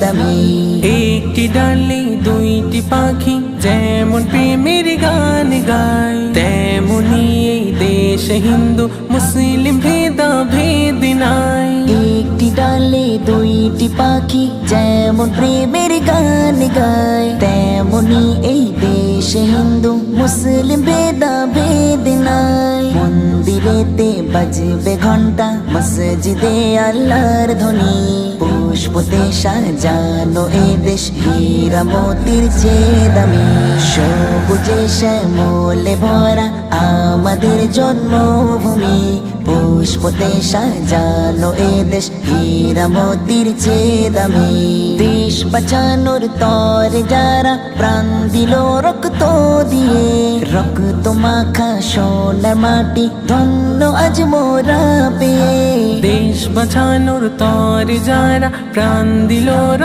দামি। একটি ডালে দুইটি পাখি যেমন প্রেমের গান গায়, তেমনি এই দেশে হিন্দু মুসলিম ভেদাভেদ নাই। একটি ডালে দুইটি পাখি যেমন প্রেমের গান গায়, তেমনি এই দেশে হিন্দু মুসলিম ভেদাভেদ নাই। মন্দিরেতে বাজবে ঘন্টা, মসজিদে আল্লাহর ধ্বনি, পুষ্পতে সাজানো এ দেশ হীরা মোতির চেয়ে দামি। সবুজে শ্যামলে ভরা আমাদের জন্মভূমি, পুষ্পতে সাজানো এ দেশ হীরা মোতির চেয়ে দামি। দেশ বাঁচানোর তরে যারা প্রাণ দিল রক্ত দিয়ে, রক্ত মাখা সোনার মাটি ধন্য আজ মোরা পেয়ে। দেশ বাঁচানোর তরে যারা প্রাণ দিল